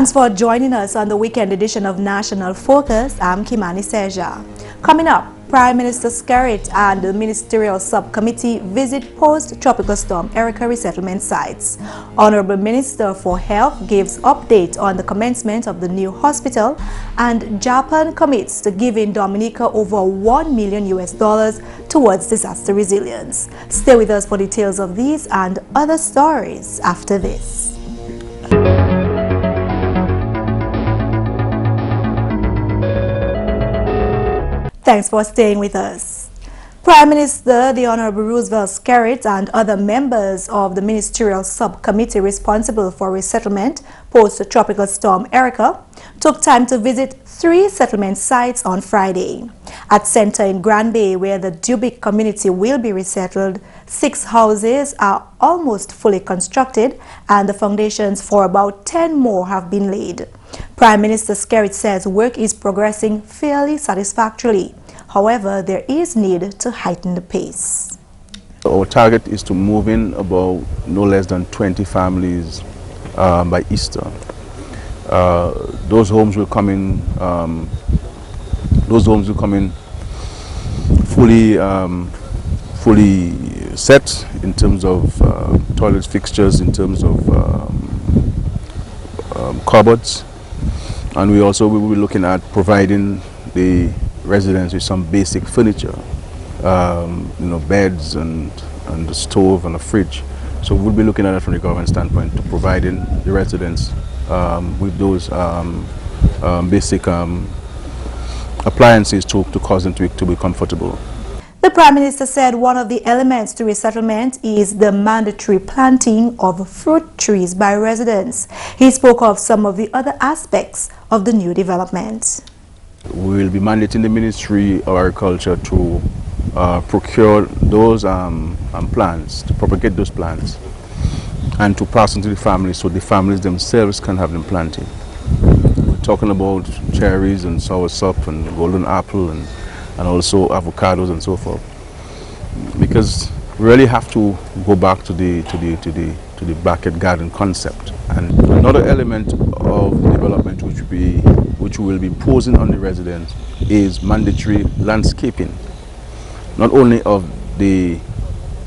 Thanks for joining us on the weekend edition of National Focus. I'm Kimani. Coming up, Prime Minister Skerrit and the Ministerial Subcommittee visit post-tropical storm Erica resettlement sites. Honorable Minister for Health gives update on the commencement of the new hospital, and Japan commits to giving Dominica over $1 million towards disaster resilience. Stay with us for details of these and other stories after this. Thanks for staying with us. Prime Minister the Honorable Roosevelt Skerrit and other members of the Ministerial Subcommittee responsible for resettlement post-tropical storm Erica took time to visit 3 settlement sites on Friday. At Center in Grand Bay, where the Dubic community will be resettled, 6 houses are almost fully constructed and the foundations for about 10 more have been laid. Prime Minister Skerrit says work is progressing fairly satisfactorily. However, there is need to heighten the pace. Our target is to move in about no less than 20 families by Easter. Those homes will come in. Fully set in terms of toilet fixtures, in terms of cupboards, and we also will be looking at providing the residents with some basic furniture, beds and the stove and a fridge. So we'll be looking at it from the government standpoint to providing the residents with those basic appliances to cause them to be comfortable. The Prime Minister said one of the elements to resettlement is the mandatory planting of fruit trees by residents. He spoke of some of the other aspects of the new development. We will be mandating the Ministry of Agriculture to procure those plants, to propagate those plants, and to pass them to the families so the families themselves can have them planted. We're talking about cherries and soursop and golden apple and also avocados and so forth, because we really have to go back to the backyard garden concept. And another element of development which we will be imposing on the residents is mandatory landscaping, not only of the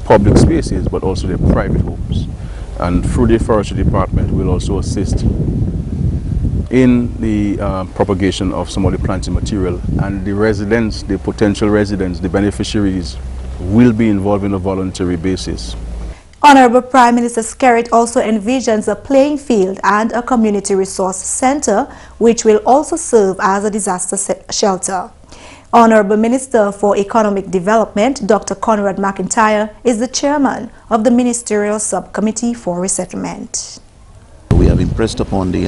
public spaces but also the private homes. And through the forestry department will also assist in the propagation of some of the planting material, and the residents, the potential residents, the beneficiaries will be involved on a voluntary basis. Honorable Prime Minister Skerrit also envisions a playing field and a community resource center, which will also serve as a disaster shelter. Honorable Minister for Economic Development, Dr. Conrad McIntyre, is the chairman of the Ministerial Subcommittee for Resettlement. We have impressed upon the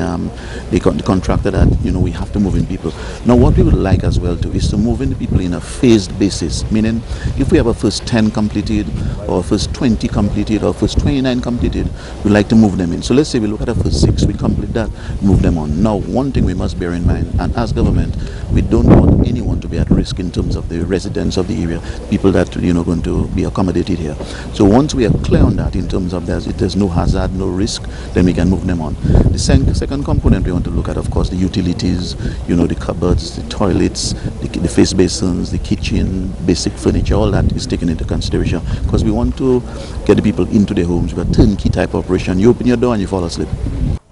contractor that we have to move in people. Now what we would like as well too is to move in the people in a phased basis, meaning if we have a first 10 completed or first 20 completed or first 29 completed, we'd like to move them in. So let's say we look at the first 6, we complete that, move them on. Now one thing we must bear in mind, and as government, we don't want anyone to be at risk in terms of the residents of the area, people that going to be accommodated here. So once we are clear on that in terms of there's no hazard, no risk, then we can move them on. The second component we want to look at, of course, the utilities, the cupboards, the toilets, the face basins, the kitchen, basic furniture, all that is taken into consideration because we want to get the people into their homes. We've got turnkey type operation. You open your door and you fall asleep.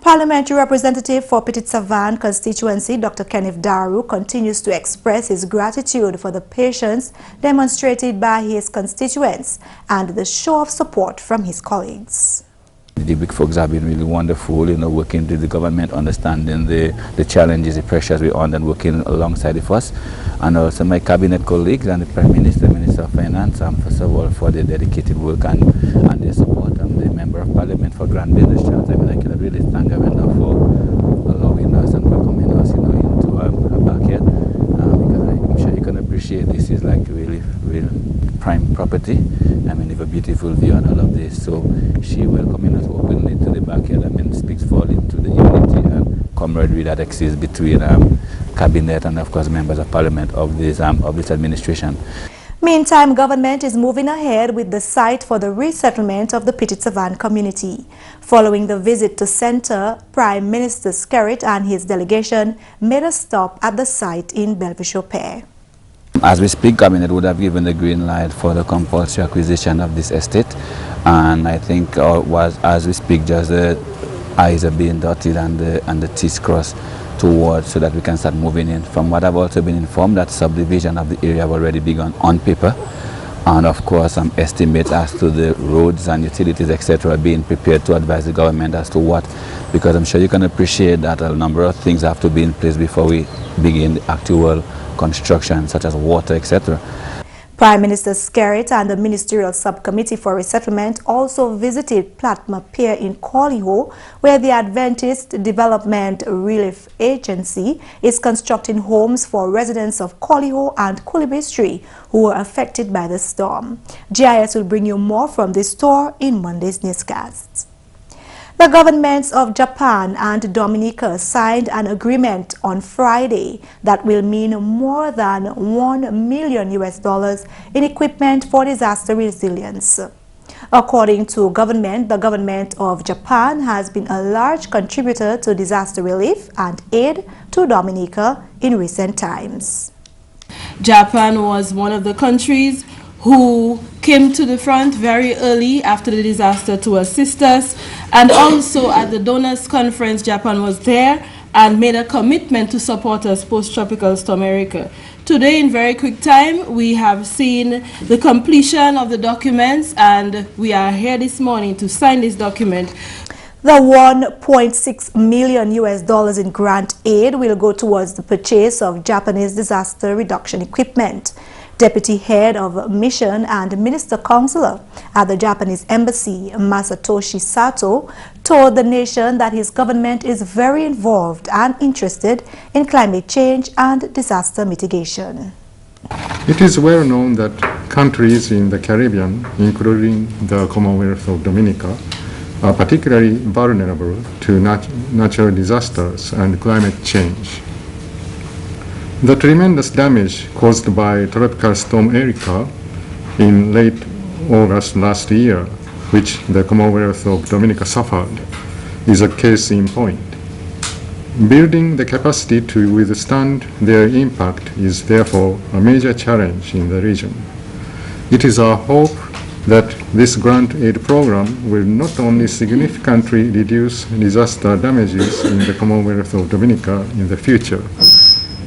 Parliamentary Representative for Petit Savan constituency, Dr. Kenneth Daru, continues to express his gratitude for the patience demonstrated by his constituents and the show of support from his colleagues. The big folks have been really wonderful, working with the government, understanding the challenges, the pressures we're on, and working alongside of us. And also my cabinet colleagues and the Prime Minister, Minister of Finance, first of all, for their dedicated work and their support, and the Member of Parliament for Grand Bay. I can really thank them enough for allowing us and welcoming us, into our backyard, because I'm sure you can appreciate this is like really prime property. They have a beautiful view and all of this. So she welcoming us openly to the backyard. Speaks volume to the unity and camaraderie that exists between cabinet and of course members of parliament of this administration. Meantime, government is moving ahead with the site for the resettlement of the Petit Savan community. Following the visit to Center, Prime Minister Skerrit and his delegation made a stop at the site in Belvis-Chopin. As we speak, Cabinet would have given the green light for the compulsory acquisition of this estate, and I think as we speak, just the I's are being dotted and the T's crossed towards so that we can start moving in. From what I've also been informed, that subdivision of the area have already begun on paper, and of course some estimates as to the roads and utilities etc. being prepared to advise the government as to what, because I'm sure you can appreciate that a number of things have to be in place before we begin the actual construction, such as water etc. Prime Minister Skerrit and the Ministerial Subcommittee for Resettlement also visited Platma Pier in Coliho, where the Adventist Development Relief Agency is constructing homes for residents of Coliho and Kulibistri who were affected by the storm. GIS will bring you more from this tour in Monday's newscasts. The governments of Japan and Dominica signed an agreement on Friday that will mean more than $1 million in equipment for disaster resilience. According to the government of Japan has been a large contributor to disaster relief and aid to Dominica in recent times. Japan was one of the countries who came to the front very early after the disaster to assist us, and also at the donors conference Japan was there and made a commitment to support us post-tropical storm Erika. Today in very quick time we have seen the completion of the documents and we are here this morning to sign this document. The $1.6 million in grant aid will go towards the purchase of Japanese disaster reduction equipment. Deputy Head of Mission and Minister Counselor at the Japanese Embassy, Masatoshi Sato, told the nation that his government is very involved and interested in climate change and disaster mitigation. It is well known that countries in the Caribbean, including the Commonwealth of Dominica, are particularly vulnerable to natural disasters and climate change. The tremendous damage caused by Tropical Storm Erika in late August last year, which the Commonwealth of Dominica suffered, is a case in point. Building the capacity to withstand their impact is therefore a major challenge in the region. It is our hope that this grant aid program will not only significantly reduce disaster damages in the Commonwealth of Dominica in the future,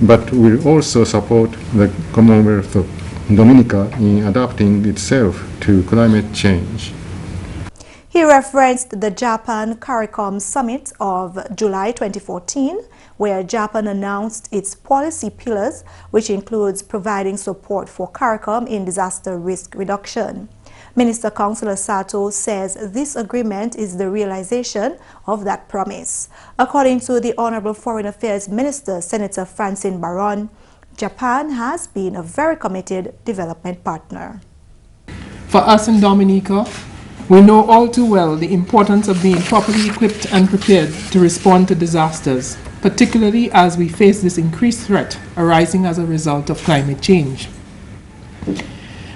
but will also support the Commonwealth of Dominica in adapting itself to climate change. He referenced the Japan CARICOM Summit of July 2014, where Japan announced its policy pillars, which includes providing support for CARICOM in disaster risk reduction. Minister Councillor Sato says this agreement is the realization of that promise. According to the Honorable Foreign Affairs Minister, Senator Francine Baron, Japan has been a very committed development partner. For us in Dominica, we know all too well the importance of being properly equipped and prepared to respond to disasters, particularly as we face this increased threat arising as a result of climate change.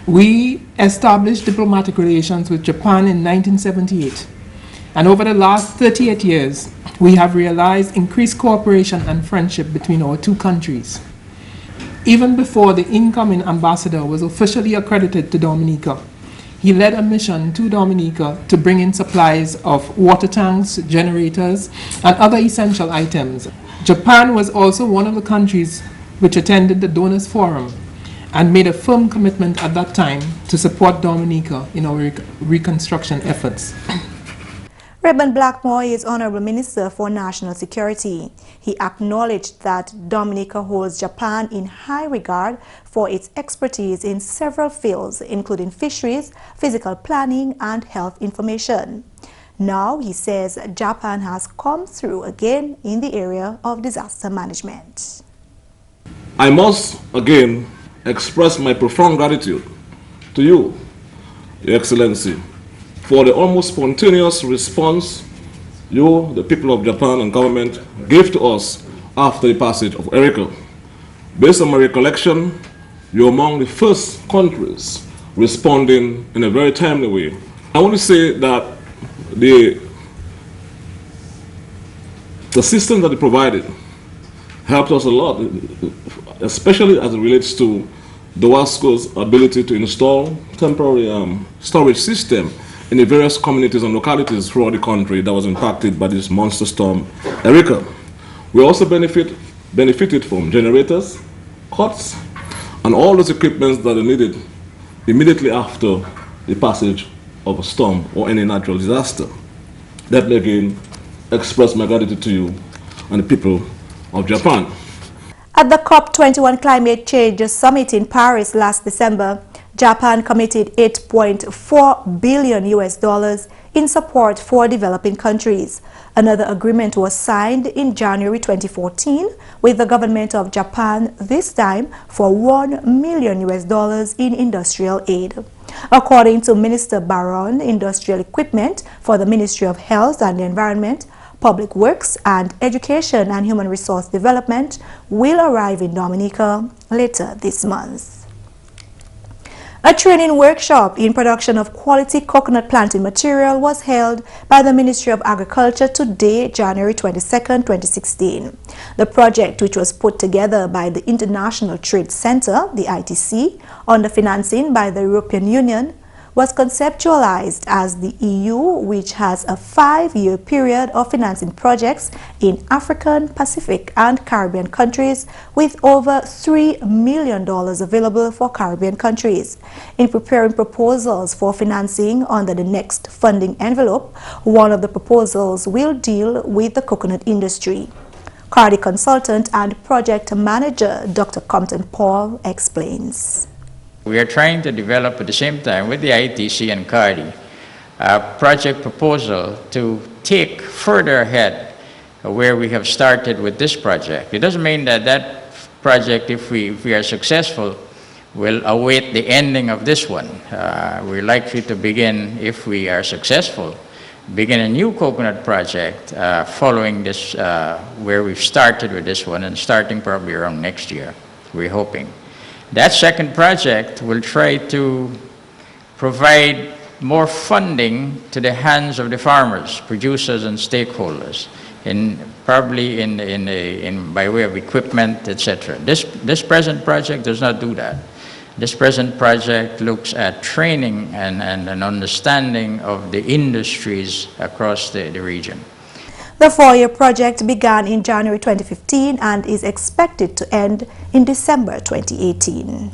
We established diplomatic relations with Japan in 1978, and over the last 38 years, we have realized increased cooperation and friendship between our two countries. Even before the incoming ambassador was officially accredited to Dominica, he led a mission to Dominica to bring in supplies of water tanks, generators, and other essential items. Japan was also one of the countries which attended the Donors Forum and made a firm commitment at that time to support Dominica in our reconstruction efforts. Reuben Blackmore is Honorable Minister for National Security. He acknowledged that Dominica holds Japan in high regard for its expertise in several fields, including fisheries, physical planning, and health information. Now, he says Japan has come through again in the area of disaster management. I must again express my profound gratitude to you, Your Excellency, for the almost spontaneous response you, the people of Japan and government, gave to us after the passage of Erika. Based on my recollection, you're among the first countries responding in a very timely way. I want to say that the system that they provided helped us a lot, especially as it relates to DOASCO's ability to install temporary storage system in the various communities and localities throughout the country that was impacted by this monster storm, Erika. We also benefited from generators, cots, and all those equipments that are needed immediately after the passage of a storm or any natural disaster. Let me again express my gratitude to you and the people of Japan. At the COP21 Climate Change Summit in Paris last December, Japan committed $8.4 billion in support for developing countries. Another agreement was signed in January 2014 with the government of Japan, this time for $1 million in industrial aid. According to Minister Baron, industrial equipment for the Ministry of Health and the Environment, Public Works and Education and Human Resource Development will arrive in Dominica later this month. A training workshop in production of quality coconut planting material was held by the Ministry of Agriculture today, January 22, 2016. The project, which was put together by the International Trade Center, the ITC, under financing by the European Union, was conceptualized as the EU, which has a 5-year period of financing projects in African, Pacific and Caribbean countries with over $3 million available for Caribbean countries. In preparing proposals for financing under the next funding envelope, one of the proposals will deal with the coconut industry. CARDI consultant and project manager Dr. Compton Paul explains. We are trying to develop at the same time with the ITC and CARDI a project proposal to take further ahead where we have started with this project. It doesn't mean that that project, if we are successful, will await the ending of this one. We're likely to begin, if we are successful, begin a new coconut project following this, where we've started with this one and starting probably around next year, we're hoping. That second project will try to provide more funding to the hands of the farmers, producers, and stakeholders, probably by way of equipment, etc. This present project does not do that. This present project looks at training and an understanding of the industries across the region. The 4-year project began in January 2015 and is expected to end in December 2018.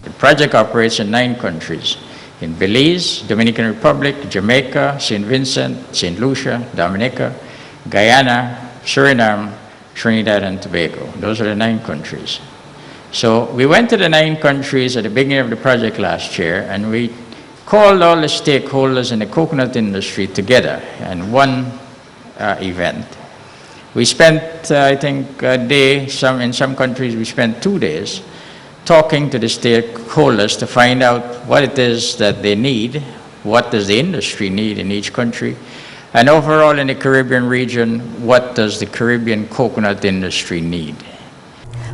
The project operates in 9 countries: in Belize, Dominican Republic, Jamaica, St. Vincent, St. Lucia, Dominica, Guyana, Suriname, Trinidad and Tobago. Those are the 9 countries. So we went to the 9 countries at the beginning of the project last year, and we called all the stakeholders in the coconut industry together in one event. We spent, I think, a day, in some countries we spent 2 days talking to the stakeholders to find out what it is that they need, what does the industry need in each country, and overall in the Caribbean region, what does the Caribbean coconut industry need.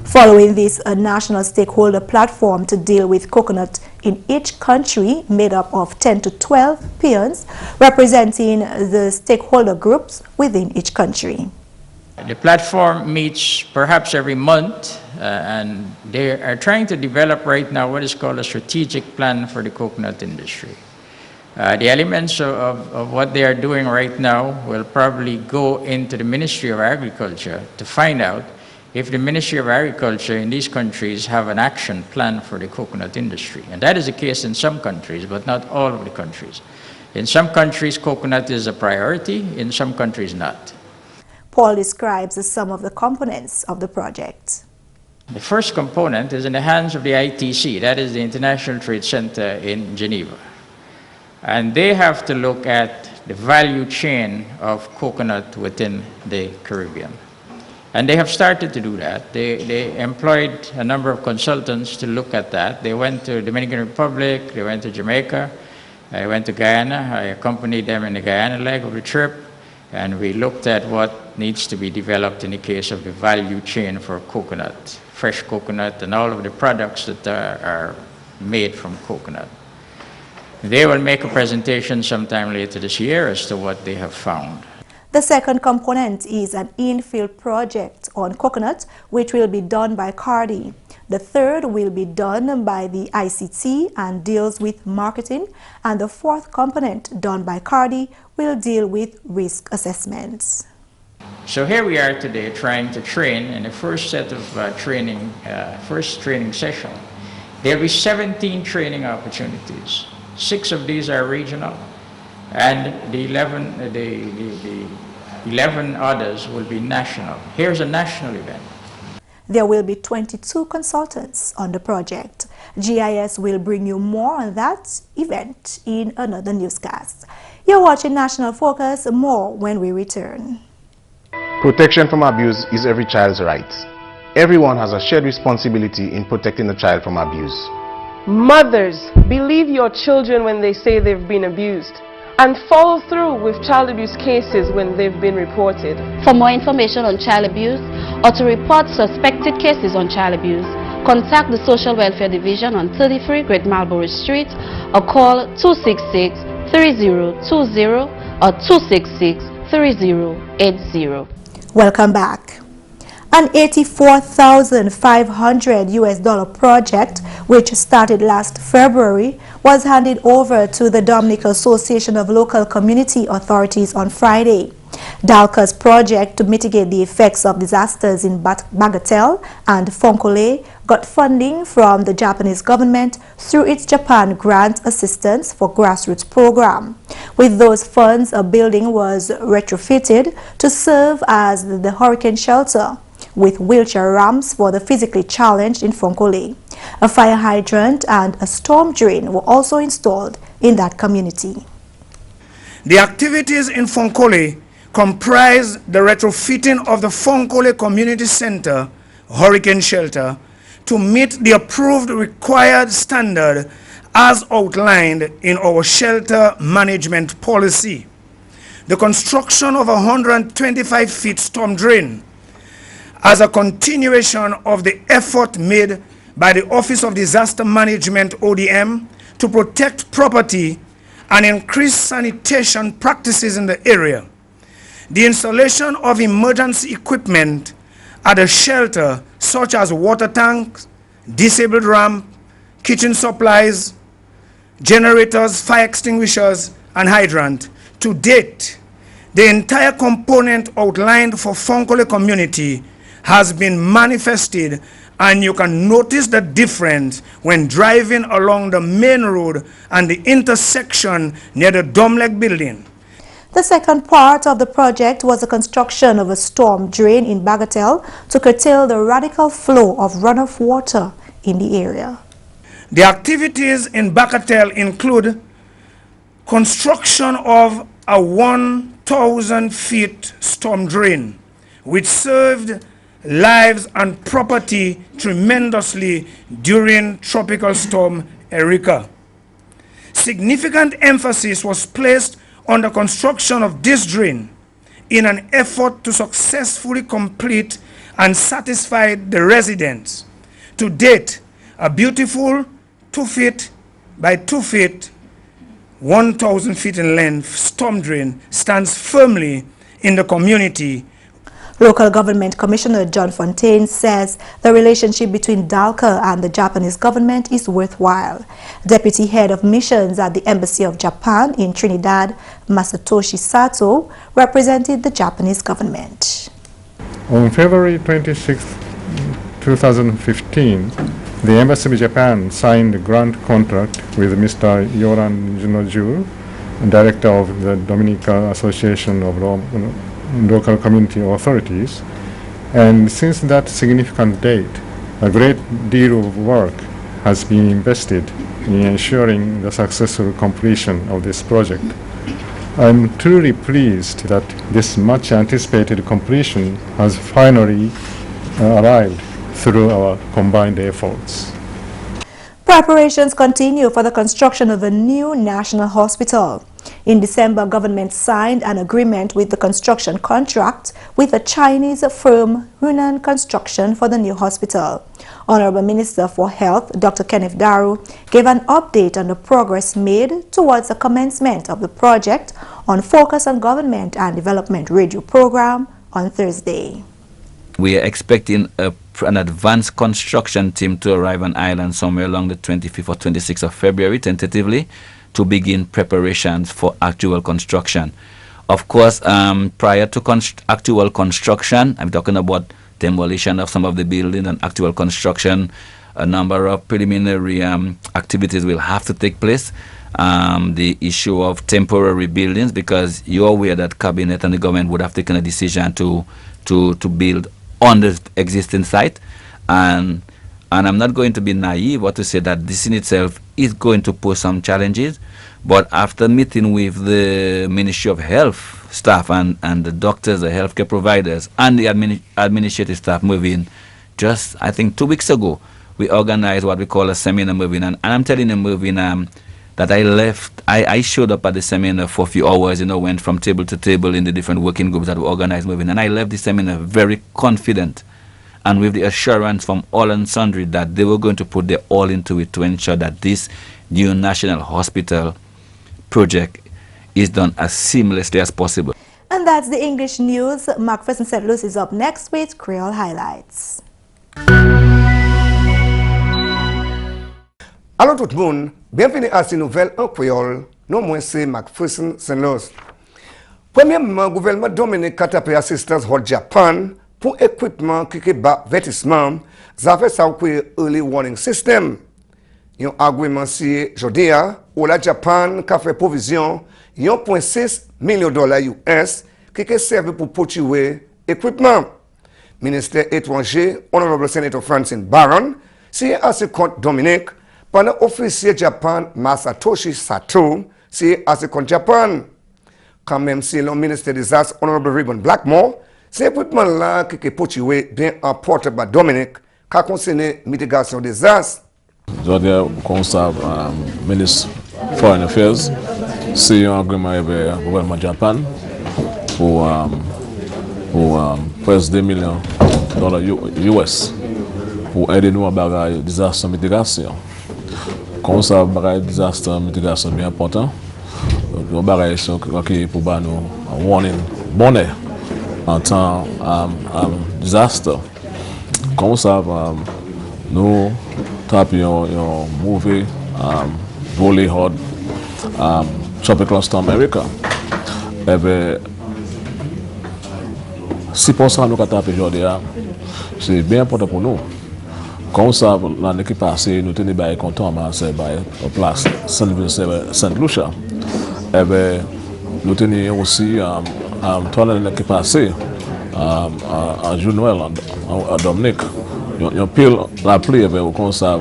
Following this, a national stakeholder platform to deal with coconut in each country made up of 10 to 12 peons representing the stakeholder groups within each country. The platform meets perhaps every month and they are trying to develop right now what is called a strategic plan for the coconut industry. The elements of what they are doing right now will probably go into the Ministry of Agriculture to find out if the Ministry of Agriculture in these countries have an action plan for the coconut industry. And that is the case in some countries, but not all of the countries. In some countries, coconut is a priority, in some countries not. Paul describes some of the components of the project. The first component is in the hands of the ITC, that is the International Trade Center in Geneva. And they have to look at the value chain of coconut within the Caribbean. And they have started to do that. They employed a number of consultants to look at that. They went to Dominican Republic, they went to Jamaica, I went to Guyana. I accompanied them in the Guyana leg of the trip, and we looked at what needs to be developed in the case of the value chain for coconut fresh coconut and all of the products that are made from coconut. They will make a presentation sometime later this year as to what they have found. The second component is an infill project on coconut, which will be done by Cardi. The third will be done by the ICT and deals with marketing, and the fourth component, done by Cardi, will deal with risk assessments. So here we are today trying to train in the first set of first training session. There will be 17 training opportunities. 6 of these are regional, and the 11 others will be national. Here's a national event. There will be 22 consultants on the project. GIS will bring you more on that event in another newscast. You're watching National Focus. More when we return. Protection from abuse is every child's right. Everyone has a shared responsibility in protecting the child from abuse. Mothers, believe your children when they say they've been abused, and follow through with child abuse cases when they've been reported. For more information on child abuse or to report suspected cases on child abuse, contact the Social Welfare Division on 33 Great Marlborough Street or call 266-3020 or 266-3080. Welcome back. An $84,500 project, which started last February, was handed over to the Dominica Association of Local Community Authorities on Friday. DALCA's project to mitigate the effects of disasters in Bagatelle and Fonkole got funding from the Japanese government through its Japan Grant Assistance for Grassroots program. With those funds, a building was retrofitted to serve as the hurricane shelter, with wheelchair ramps for the physically challenged in Fonkole. A fire hydrant and a storm drain were also installed in that community. The activities in Fonkole comprise the retrofitting of the Fonkole Community Center hurricane shelter to meet the approved required standard as outlined in our shelter management policy. The construction of a 125-feet storm drain as a continuation of the effort made by the Office of Disaster Management ODM to protect property and increase sanitation practices in the area. The installation of emergency equipment at the shelter, such as water tanks, disabled ramp, kitchen supplies, generators, fire extinguishers, and hydrant. To date, the entire component outlined for Fonkole community has been manifested, and you can notice the difference when driving along the main road and the intersection near the Domlek building. The second part of the project was the construction of a storm drain in Bagatelle to curtail the radical flow of runoff water in the area. The activities in Bagatelle include construction of a 1,000-feet storm drain, which served lives and property tremendously during Tropical Storm Erika. Significant emphasis was placed on the construction of this drain in an effort to successfully complete and satisfy the residents. To date, a beautiful 2 feet by 2 feet, 1,000 feet in length storm drain stands firmly in the community. Local Government Commissioner John Fontaine says the relationship between DALCA and the Japanese government is worthwhile. Deputy Head of Missions at the Embassy of Japan in Trinidad, Masatoshi Sato, represented the Japanese government. On February 26, 2015, the Embassy of Japan signed a grant contract with Mr. Yoran Junoju, Director of the Dominica Association of Local Community Authorities, and since that significant date, a great deal of work has been invested in ensuring the successful completion of this project. I'm truly pleased that this much anticipated completion has finally arrived through our combined efforts. Preparations continue for the construction of a new national hospital. In December, government signed an agreement with the construction contract with the Chinese firm Hunan Construction for the new hospital. Honorable Minister for Health, Dr. Kenneth Daru, gave an update on the progress made towards the commencement of the project on Focus on Government and Development radio program on Thursday. We are expecting an advanced construction team to arrive on island somewhere along the 25th or 26th of February, tentatively, to begin preparations for actual construction. Of course, prior to actual construction, I'm talking about demolition of some of the buildings and actual construction, a number of preliminary activities will have to take place. The issue of temporary buildings, because you're aware that Cabinet and the government would have taken a decision to build on the existing site, and I'm not going to be naive or to say that this in itself is going to pose some challenges, but after meeting with the Ministry of Health staff and the doctors, the healthcare providers, and the administrative staff moving, just I think 2 weeks ago, we organized what we call a seminar moving, and I'm telling you moving that I showed up at the seminar for a few hours, went from table to table in the different working groups that were organized moving, and I left the seminar very confident and with the assurance from all and sundry that they were going to put their all into it to ensure that this new national hospital project is done as seamlessly as possible. And that's the English news. McPherson St. Luce is up next with Creole highlights. Allô tout le monde, bienvenue à ces nouvelles en créole. Non moins c'est McPherson St. Luce. Premièrement, gouvernement Dominica a tapé assistance au Japan pour équipement qui est bas vertissement. Ça fait ça que early warning system. Un agreement si jodia où la Japan a fait provision 1.6 million dollars US qui est servi pour poursuivre équipement. Ministère étranger, Honorable Senator Francine Barron, si à ce compte Dominique, pendant officier Japan Masatoshi Sato, si à ce compte Japan. Quand même si le ministère des Arts, Honorable Ribbon Blackmore, c'est équipement là qui est poursuivi bien apporté par Dominique, qui a concerné mitigation des arts. Aujourd'hui, comme ça, ministre Foreign Affairs, c'est un agreement avec le gouvernement Japan pour presque 2 millions de dollars US pour aider nous à faire des désastres de mitigation. Comme ça, des désastres de mitigation bien important. Nous avons pour nous un warning bonnet en temps de désastre. Comme ça, nous tapons un mauvais volley hard tropical storm America. Et bien, 6% nous tapons aujourd'hui, c'est bien important pour nous. Comme ça, l'année qui passe, nous tenons content à place Saint Luce. Et bien, nous tenons aussi l'année qui passe à Junoël, à Dominique. Un pile la pluie, et bien, comme ça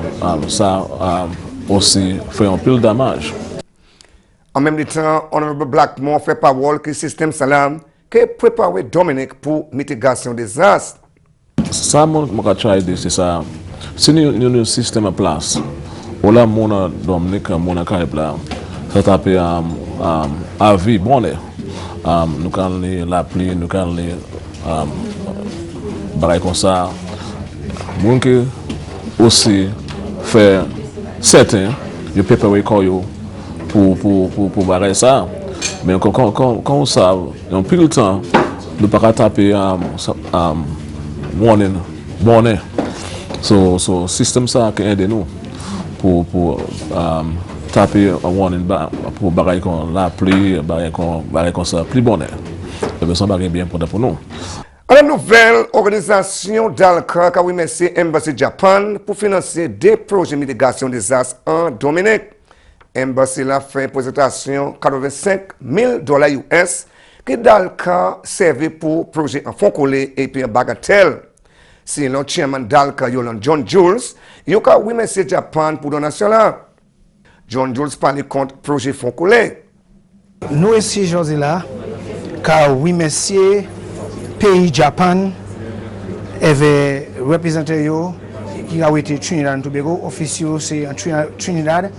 aussi fait un pile de dommages. En même temps, Honorable Blackmore fait parole que le système Salam qui prépare Dominique pour mitigation des astres. Ça, je vais dire, c'est ça. Si nous avons un système en place, on a mon Dominique, mon Caribla, ça tape à vie bonne. Nous avons la pluie, nous avons les comme ça. Nous avons aussi faire certains, je peux pas pour barrer ça. Mais quand ça, on plus le temps, nous ne pouvons pas taper warning bonnet. So système ça qui aide nous pour taper un warning pour barrer la pluie, barrer ça plus bonnet. Et bien ça barrer bien pour nous. La nouvelle organisation d'Alca qui a remercié l'Embassy Japan pour financer des projets de mitigation des astres en Dominique. L'Embassy a fait une présentation de 85 000 dollars US que d'Alca servi pour projet en fonds collés et puis en bagatelle. Si le chairman d'Alca, John Jules, il a remercié Japan pour donation là. John Jules parle contre projet fonds collés. Nous ici, aujourd'hui là, car remercier pays Japan avait représenté qui a été Trinidad and Tobago, officieux c'est en Trinidad,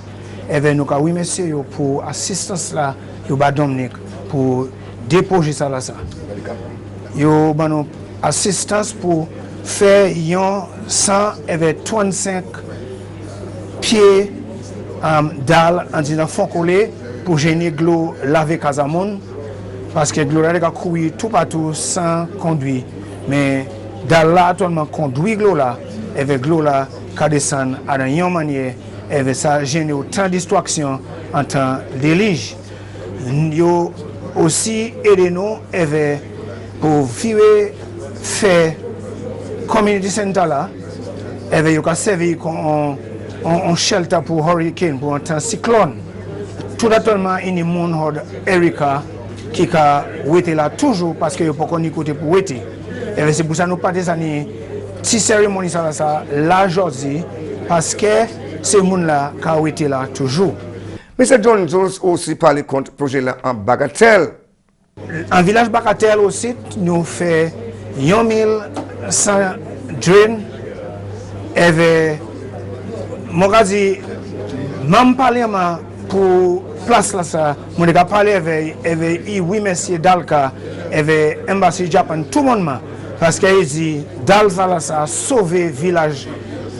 ve nou ka remercier yo pour assistance la yo ba Dominique pour déposer ça là ça. Yo ba nou assistance pour faire yon 135 pieds dalle en disant foncolé pour gêner l'eau laver Casamon parce que l'eau là courir tout partout sans conduire mais dalle là actuellement conduit l'eau là avec l'eau là ka descend à une manière et ça gêne autant de distraction en temps délige. Yo aussi aider nous pour vivre faire community center là et yo ka servir comme un shelter pour hurricane pour un temps cyclone. Tout actuellement il y a monde Erika qui a été là toujours parce que yo pas qu'on écouter pour waiter. Et c'est pour ça nous pas des années si cérémonie ça là aujourd'hui parce que ces monde là qui a été là toujours. M. John Jones aussi parle contre projet là en Bagatelle. En village Bagatelle aussi nous fait 1100 drains et mon gars dit même parler pour place là ça mon gars parler avec oui monsieur Dalka avec embassy Japan tout le monde parce qu'il dit Dalka ça a sauvé village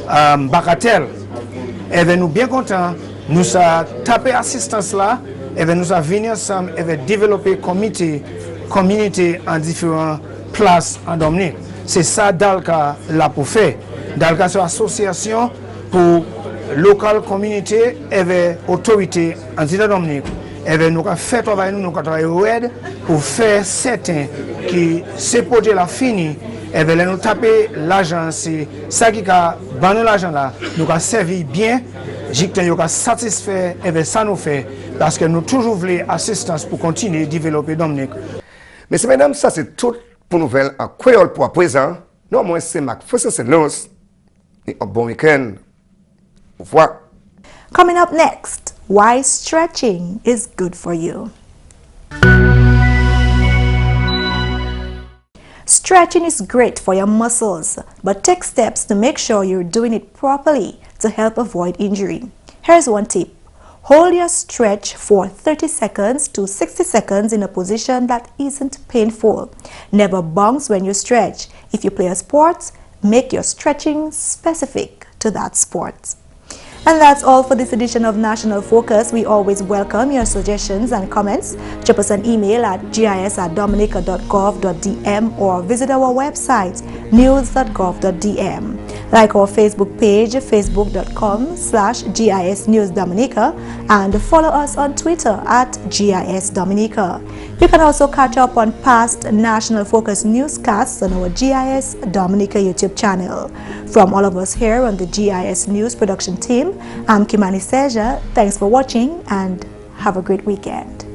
Bagatelle et nous bien contents nous ça tapé assistance là et nous a venir ensemble et développer communauté en différentes places en Dominique. C'est ça Dalka l'a pour faire. Dalka c'est une association pour local communauté et autorité en Dominique. Et nous avons fait travail nous travailler pour faire certains qui ce projet là fini et nous taper l'argent c'est ça qui a banni l'argent là nous a servi bien j'étais satisfait et ça nous fait parce que nous toujours voulons assistance pour continuer à développer Dominique. Messieurs, mesdames, ça c'est tout pour nouvelles en créole pour à présent. Non, moi c'est McPherson c'est Luce. Et un bon week-end. Au revoir. Coming up next, why stretching is good for you. Stretching is great for your muscles, but take steps to make sure you're doing it properly to help avoid injury. Here's one tip. Hold your stretch for 30 seconds to 60 seconds in a position that isn't painful. Never bounce when you stretch. If you play a sport, make your stretching specific to that sport. And that's all for this edition of National Focus. We always welcome your suggestions and comments. Drop us an email at gis@dominica.gov.dm or visit our website news.gov.dm. Like our Facebook page, facebook.com/GIS News Dominica, and follow us on Twitter at GIS Dominica. You can also catch up on past National Focus newscasts on our GIS Dominica YouTube channel. From all of us here on the GIS News production team, I'm Kimani. Thanks for watching and have a great weekend.